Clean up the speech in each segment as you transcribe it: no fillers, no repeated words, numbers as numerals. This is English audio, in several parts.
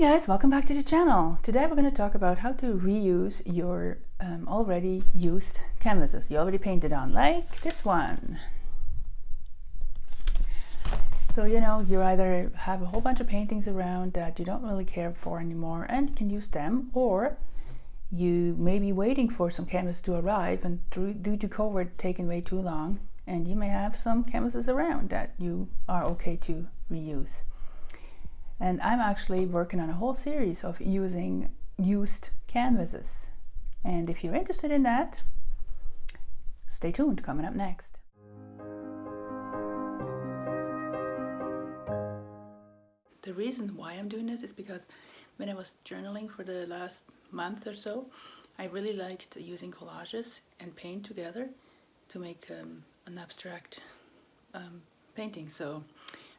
guys, welcome back to the channel. Today we're going to talk about how to reuse your already used canvases you already painted on, like this one. So you know, you either have a whole bunch of paintings around that you don't really care for anymore and can use them, or you may be waiting for some canvas to arrive and due to COVID taking way too long, and you may have some canvases around that you are okay to reuse. And I'm actually working on a whole series of using used canvases. And if you're interested in that, stay tuned, coming up next. The reason why I'm doing this is because when I was journaling for the last month or so, I really liked using collages and paint together to make an abstract painting. So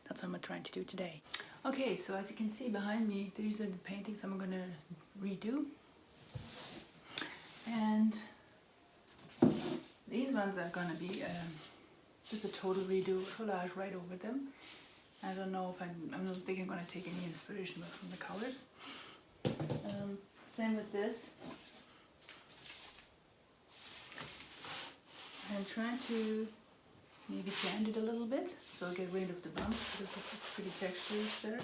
that's what I'm trying to do today. Okay, so as you can see behind me, these are the paintings I'm going to redo. And these ones are going to be just a total redo, collage right over them. I don't know if I don't think I'm going to take any inspiration from the colors. Same with this. I'm trying to maybe sand it a little bit so I get rid of the bumps, because this is pretty texturous there.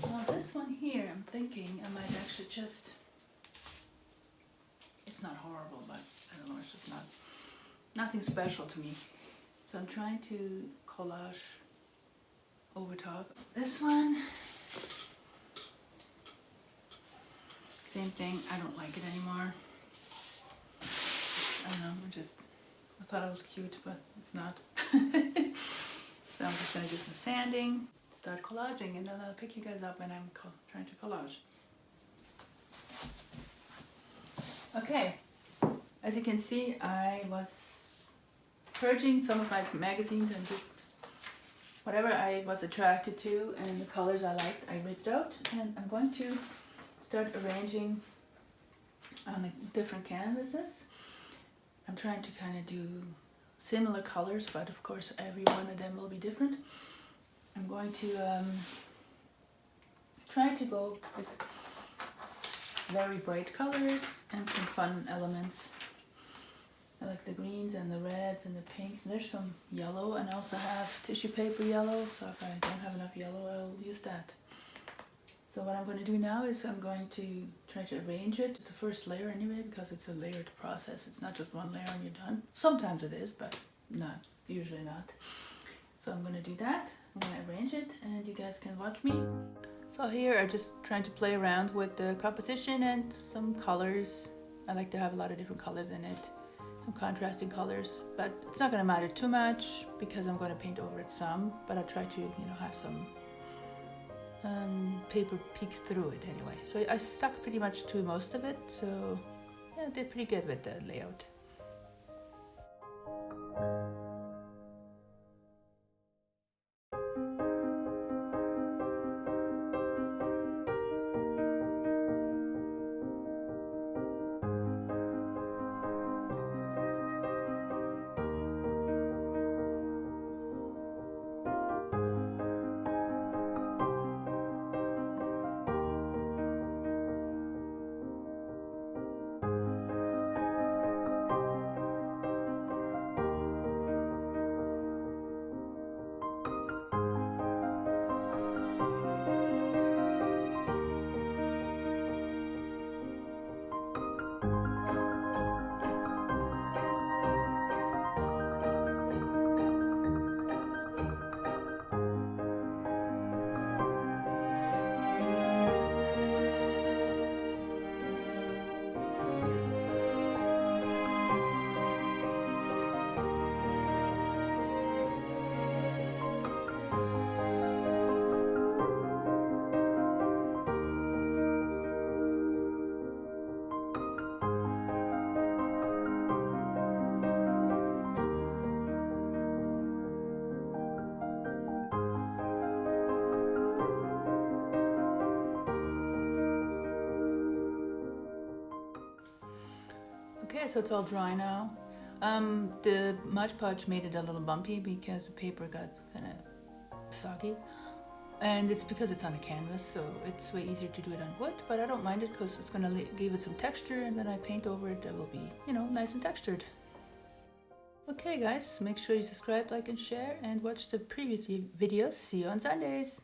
Now this one here, I'm thinking I might actually just, it's not horrible, but I don't know, it's just nothing special to me. So I'm trying to collage over top. This one, same thing, I don't like it anymore. I don't know, I thought it was cute, but it's not. So I'm just going to do some sanding, start collaging, and then I'll pick you guys up when I'm trying to collage. Okay, as you can see, I was purging some of my magazines and just whatever I was attracted to and the colors I liked, I ripped out, and I'm going to start arranging on the different canvases. I'm trying to kind of do similar colors, but of course every one of them will be different. I'm going to try to go with very bright colors and some fun elements. I like the greens and the reds and the pinks. And there's some yellow, and I also have tissue paper yellow, so if I don't have enough yellow, I'll use that. So what I'm going to do now is I'm going to try to arrange it, the first layer anyway, because it's a layered process. It's not just one layer and you're done. Sometimes it is, but not, usually not. So I'm going to do that. I'm going to arrange it and you guys can watch me. So here I'm just trying to play around with the composition and some colors. I like to have a lot of different colors in it, some contrasting colors, but it's not going to matter too much because I'm going to paint over it some, but I'll try to, you know, have some paper peeks through it anyway. So I stuck pretty much to most of it, so yeah, I did pretty good with the layout. Okay, so it's all dry now. The Mod Podge made it a little bumpy because the paper got kind of soggy. And it's because it's on a canvas, so it's way easier to do it on wood, but I don't mind it because it's gonna give it some texture, and when I paint over it, it will be, you know, nice and textured. Okay guys, make sure you subscribe, like and share, and watch the previous videos. See you on Sundays!